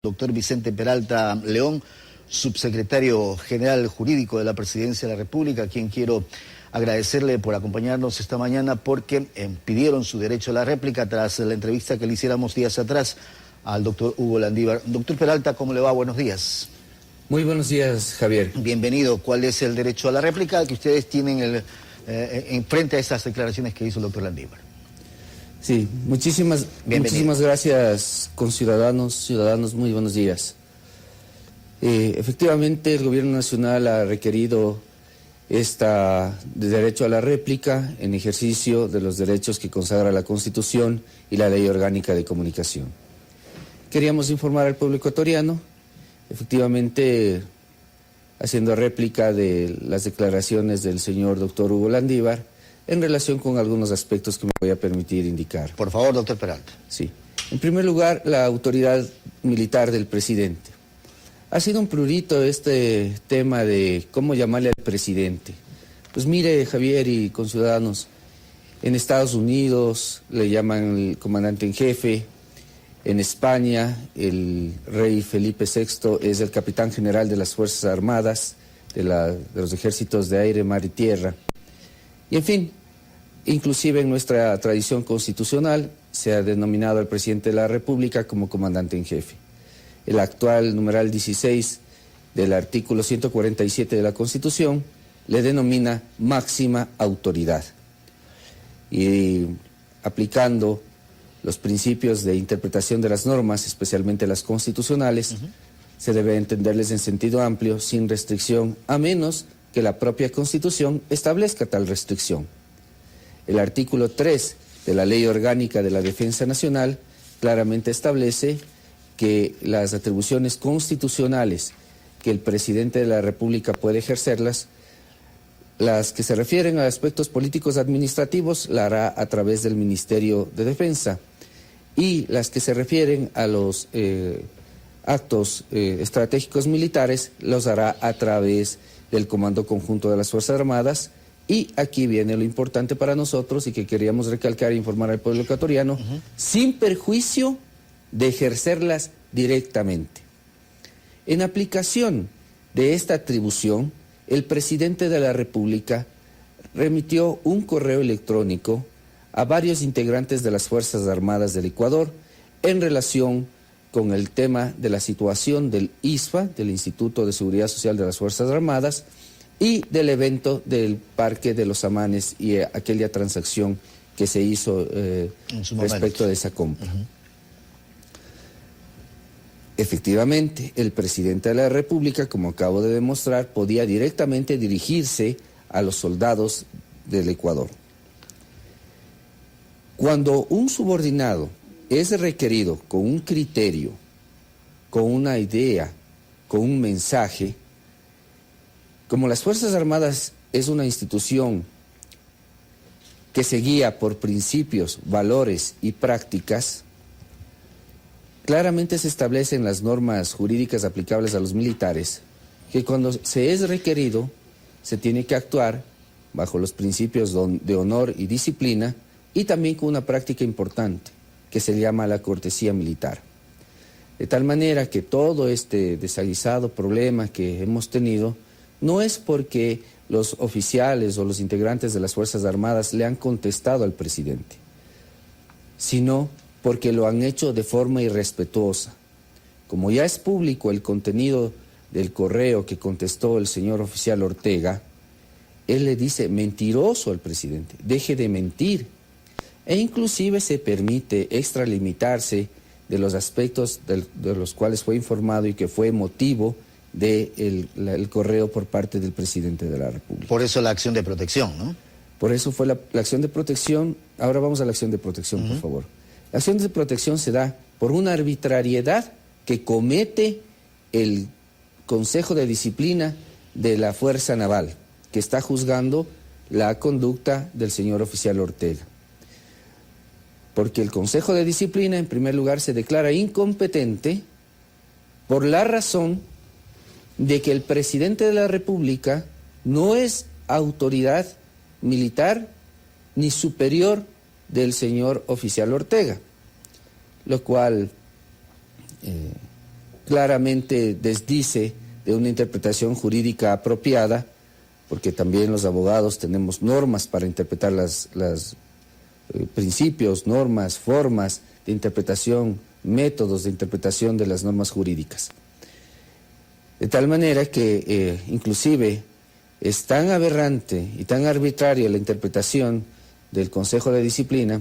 Doctor Vicente Peralta León, subsecretario general jurídico de la Presidencia de la República, a quien quiero agradecerle por acompañarnos esta mañana porque pidieron su derecho a la réplica tras la entrevista que le hiciéramos días atrás al doctor Hugo Landívar. Doctor Peralta, ¿cómo le va? Buenos días. Muy buenos días, Javier. Bienvenido. ¿Cuál es el derecho a la réplica que ustedes tienen en frente a esas declaraciones que hizo el doctor Landívar? Sí, muchísimas gracias, ciudadanos, muy buenos días. Efectivamente, el Gobierno Nacional ha requerido de derecho a la réplica en ejercicio de los derechos que consagra la Constitución y la Ley Orgánica de Comunicación. Queríamos informar al pueblo ecuatoriano, efectivamente, haciendo réplica de las declaraciones del señor doctor Hugo Landívar, en relación con algunos aspectos que me voy a permitir indicar. Por favor, doctor Peralta. Sí. En primer lugar, la autoridad militar del presidente. Ha sido un prurito este tema de cómo llamarle al presidente. Pues mire, Javier y conciudadanos, en Estados Unidos le llaman el comandante en jefe, en España el rey Felipe VI es el capitán general de las Fuerzas Armadas, de los ejércitos de aire, mar y tierra. Y en fin, inclusive en nuestra tradición constitucional se ha denominado al presidente de la República como comandante en jefe. El actual numeral 16 del artículo 147 de la Constitución le denomina máxima autoridad. Y aplicando los principios de interpretación de las normas, especialmente las constitucionales, se debe entenderles en sentido amplio, sin restricción, a menos que la propia Constitución establezca tal restricción. El artículo 3 de la Ley Orgánica de la Defensa Nacional claramente establece que las atribuciones constitucionales que el presidente de la República puede ejercerlas, las que se refieren a aspectos políticos administrativos, la hará a través del Ministerio de Defensa, y las que se refieren a los actos estratégicos militares, los hará a través del Comando Conjunto de las Fuerzas Armadas. Y aquí viene lo importante para nosotros y que queríamos recalcar e informar al pueblo ecuatoriano, sin perjuicio de ejercerlas directamente. En aplicación de esta atribución, el presidente de la República remitió un correo electrónico a varios integrantes de las Fuerzas Armadas del Ecuador en relación con el tema de la situación del ISFA, del Instituto de Seguridad Social de las Fuerzas Armadas, y del evento del Parque de los Amanes y aquella transacción que se hizo respecto de esa compra. Efectivamente, el presidente de la República, como acabo de demostrar, podía directamente dirigirse a los soldados del Ecuador. Cuando un subordinado es requerido con un criterio, con una idea, con un mensaje, como las Fuerzas Armadas es una institución que se guía por principios, valores y prácticas, claramente se establecen las normas jurídicas aplicables a los militares, que cuando se es requerido se tiene que actuar bajo los principios de honor y disciplina y también con una práctica importante que se llama la cortesía militar. De tal manera que todo este desaguisado problema que hemos tenido no es porque los oficiales o los integrantes de las Fuerzas Armadas le han contestado al presidente, sino porque lo han hecho de forma irrespetuosa. Como ya es público el contenido del correo que contestó el señor oficial Ortega, él le dice mentiroso al presidente, deje de mentir, e inclusive se permite extralimitarse de los aspectos de los cuales fue informado y que fue motivo del correo por parte del presidente de la República. Por eso la acción de protección, ¿no? Por eso fue la acción de protección. Ahora vamos a la acción de protección, por favor. La acción de protección se da por una arbitrariedad que comete el Consejo de Disciplina de la Fuerza Naval, que está juzgando la conducta del señor oficial Ortega. Porque el Consejo de Disciplina, en primer lugar, se declara incompetente por la razón de que el presidente de la República no es autoridad militar ni superior del señor oficial Ortega, lo cual claramente desdice de una interpretación jurídica apropiada, porque también los abogados tenemos normas para interpretar los principios, normas, formas de interpretación, métodos de interpretación de las normas jurídicas. De tal manera que inclusive es tan aberrante y tan arbitraria la interpretación del Consejo de Disciplina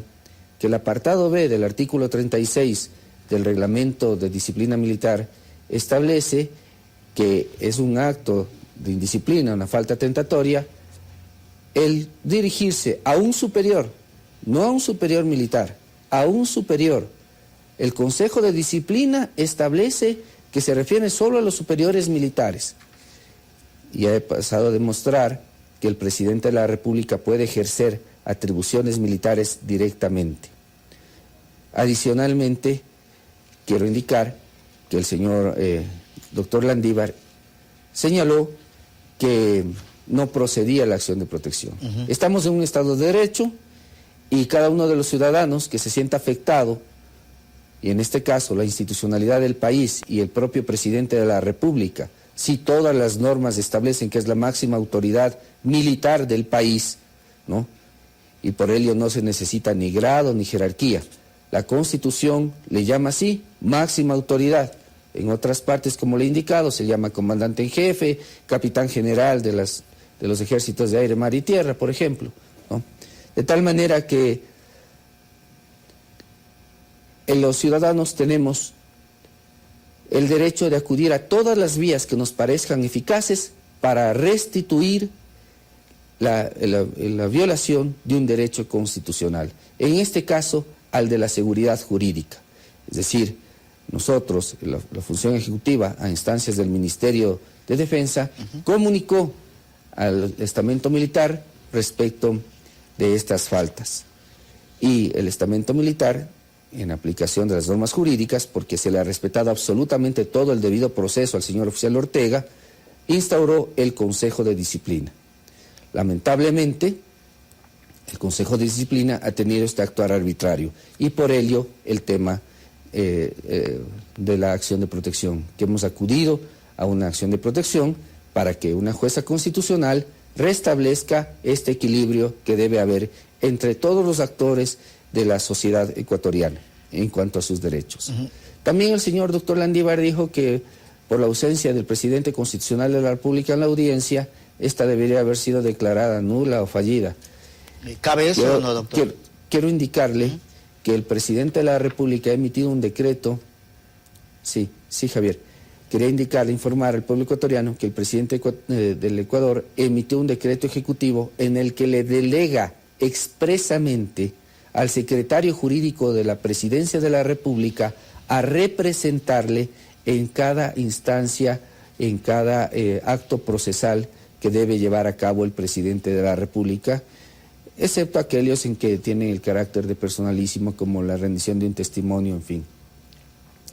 que el apartado B del artículo 36 del Reglamento de Disciplina Militar establece que es un acto de indisciplina, una falta tentatoria, el dirigirse a un superior, no a un superior militar, a un superior. El Consejo de Disciplina establece que se refiere solo a los superiores militares. Y he pasado a demostrar que el presidente de la República puede ejercer atribuciones militares directamente. Adicionalmente, quiero indicar que el señor doctor Landívar señaló que no procedía la acción de protección. Estamos en un Estado de Derecho y cada uno de los ciudadanos que se sienta afectado, y en este caso la institucionalidad del país y el propio presidente de la República, si todas las normas establecen que es la máxima autoridad militar del país, ¿no? Y por ello no se necesita ni grado ni jerarquía. La Constitución le llama así, máxima autoridad. En otras partes, como le he indicado, se llama comandante en jefe, capitán general de los ejércitos de aire, mar y tierra, por ejemplo, ¿no? De tal manera que los ciudadanos tenemos el derecho de acudir a todas las vías que nos parezcan eficaces para restituir la violación de un derecho constitucional. En este caso, al de la seguridad jurídica. Es decir, nosotros, la función ejecutiva, a instancias del Ministerio de Defensa, comunicó al estamento militar respecto de estas faltas. Y el estamento militar, en aplicación de las normas jurídicas, porque se le ha respetado absolutamente todo el debido proceso al señor oficial Ortega, instauró el Consejo de Disciplina. Lamentablemente, el Consejo de Disciplina ha tenido este actuar arbitrario y por ello el tema de la acción de protección, que hemos acudido a una acción de protección para que una jueza constitucional restablezca este equilibrio que debe haber entre todos los actores de la sociedad ecuatoriana en cuanto a sus derechos. También el señor doctor Landívar dijo que por la ausencia del presidente constitucional de la República en la audiencia, esta debería haber sido declarada nula o fallida. ¿Cabe eso o no, doctor? Quiero indicarle que el presidente de la República ha emitido un decreto. Sí, Javier. Quería indicarle, informar al pueblo ecuatoriano que el presidente del Ecuador emitió un decreto ejecutivo en el que le delega expresamente al secretario jurídico de la Presidencia de la República a representarle en cada instancia, en cada acto procesal que debe llevar a cabo el presidente de la República, excepto aquellos en que tienen el carácter de personalísimo, como la rendición de un testimonio, en fin.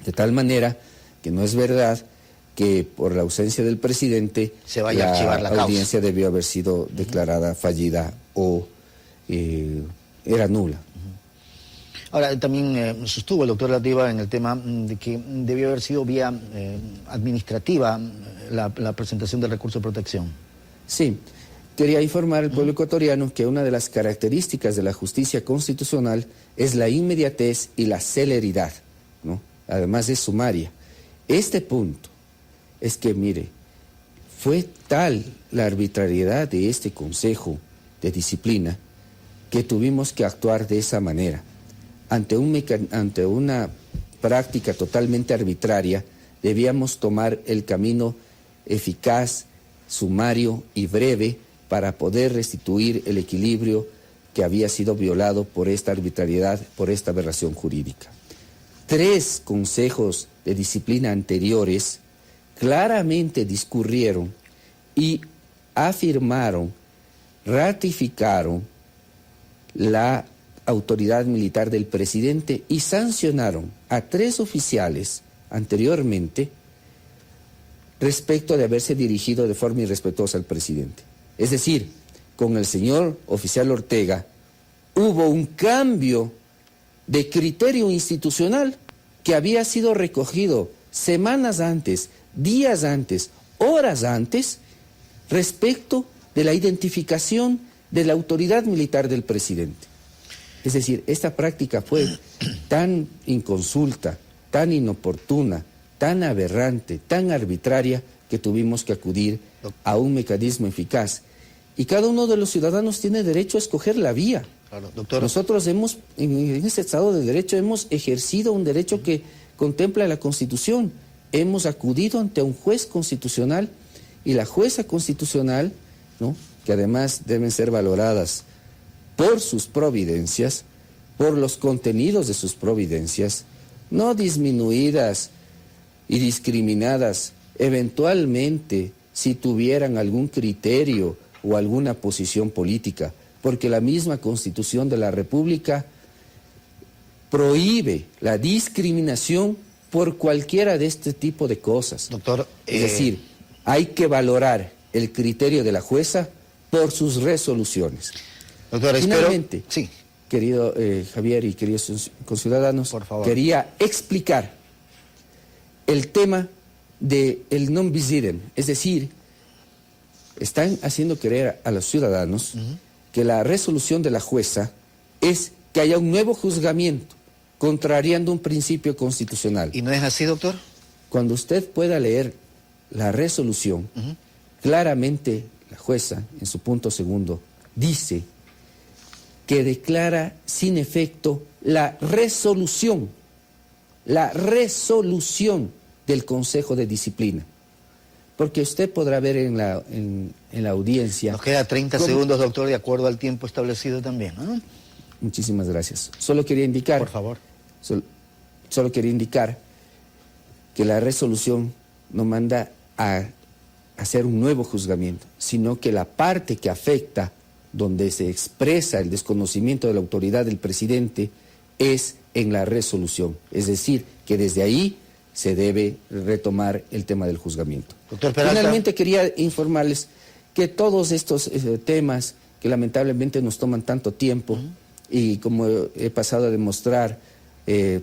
De tal manera que no es verdad que por la ausencia del presidente se vaya a archivar la audiencia debió haber sido declarada fallida o era nula. Ahora, también sostuvo el doctor Landívar en el tema de que debió haber sido vía administrativa la presentación del recurso de protección. Sí, quería informar al pueblo ecuatoriano que una de las características de la justicia constitucional es la inmediatez y la celeridad, ¿no? Además es sumaria. Este punto es que, mire, fue tal la arbitrariedad de este Consejo de Disciplina que tuvimos que actuar de esa manera. Ante una práctica totalmente arbitraria, debíamos tomar el camino eficaz, sumario y breve para poder restituir el equilibrio que había sido violado por esta arbitrariedad, por esta aberración jurídica. 3 consejos de disciplina anteriores claramente discurrieron y afirmaron, ratificaron la autoridad militar del presidente y sancionaron a 3 oficiales anteriormente respecto de haberse dirigido de forma irrespetuosa al presidente. Es decir, con el señor oficial Ortega hubo un cambio de criterio institucional que había sido recogido semanas antes, días antes, horas antes, respecto de la identificación de la autoridad militar del presidente. Es decir, esta práctica fue tan inconsulta, tan inoportuna, tan aberrante, tan arbitraria, que tuvimos que acudir a un mecanismo eficaz. Y cada uno de los ciudadanos tiene derecho a escoger la vía. Claro, doctor. Nosotros hemos, en este Estado de Derecho, hemos ejercido un derecho que contempla la Constitución. Hemos acudido ante un juez constitucional y la jueza constitucional, ¿no?, que además deben ser valoradas por sus providencias, por los contenidos de sus providencias, no disminuidas y discriminadas eventualmente si tuvieran algún criterio o alguna posición política, porque la misma Constitución de la República prohíbe la discriminación por cualquiera de este tipo de cosas. Doctor, es decir, hay que valorar el criterio de la jueza por sus resoluciones. Doctor, finalmente, sí, querido Javier y queridos conciudadanos, por favor, quería explicar el tema del non bis idem, es decir, están haciendo creer a los ciudadanos que la resolución de la jueza es que haya un nuevo juzgamiento, contrariando un principio constitucional. ¿Y no es así, doctor? Cuando usted pueda leer la resolución, claramente la jueza, en su punto segundo, dice que declara sin efecto la resolución del Consejo de Disciplina. Porque usted podrá ver en la audiencia... Nos queda 30 segundos, doctor, de acuerdo al tiempo establecido también, ¿no? Muchísimas gracias. Solo quería indicar... Por favor. Solo quería indicar que la resolución no manda a hacer un nuevo juzgamiento, sino que la parte que afecta, donde se expresa el desconocimiento de la autoridad del presidente, es en la resolución. Es decir, que desde ahí se debe retomar el tema del juzgamiento. Doctor Peralta. Finalmente quería informarles que todos estos temas que lamentablemente nos toman tanto tiempo y como he pasado a demostrar,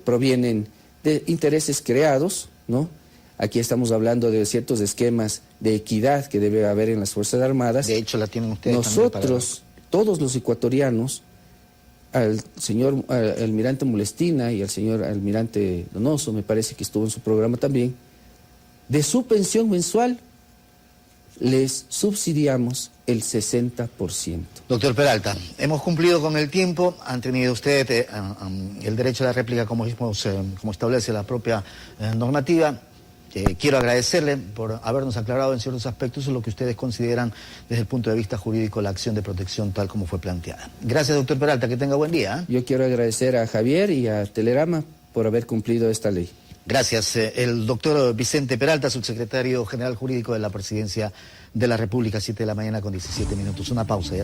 provienen de intereses creados, ¿no? Aquí estamos hablando de ciertos esquemas de equidad que debe haber en las Fuerzas Armadas. De hecho, la tienen ustedes. Nosotros, todos los ecuatorianos, al señor almirante Molestina y al señor almirante Donoso, me parece que estuvo en su programa también, de su pensión mensual les subsidiamos el 60%. Doctor Peralta, hemos cumplido con el tiempo, han tenido ustedes el derecho a la réplica como establece la propia normativa. Quiero agradecerle por habernos aclarado en ciertos aspectos lo que ustedes consideran desde el punto de vista jurídico la acción de protección tal como fue planteada. Gracias, doctor Peralta, que tenga buen día. Yo quiero agradecer a Javier y a Telerama por haber cumplido esta ley. Gracias. El doctor Vicente Peralta, subsecretario general jurídico de la Presidencia de la República, 7 de la mañana con 17 minutos. Una pausa.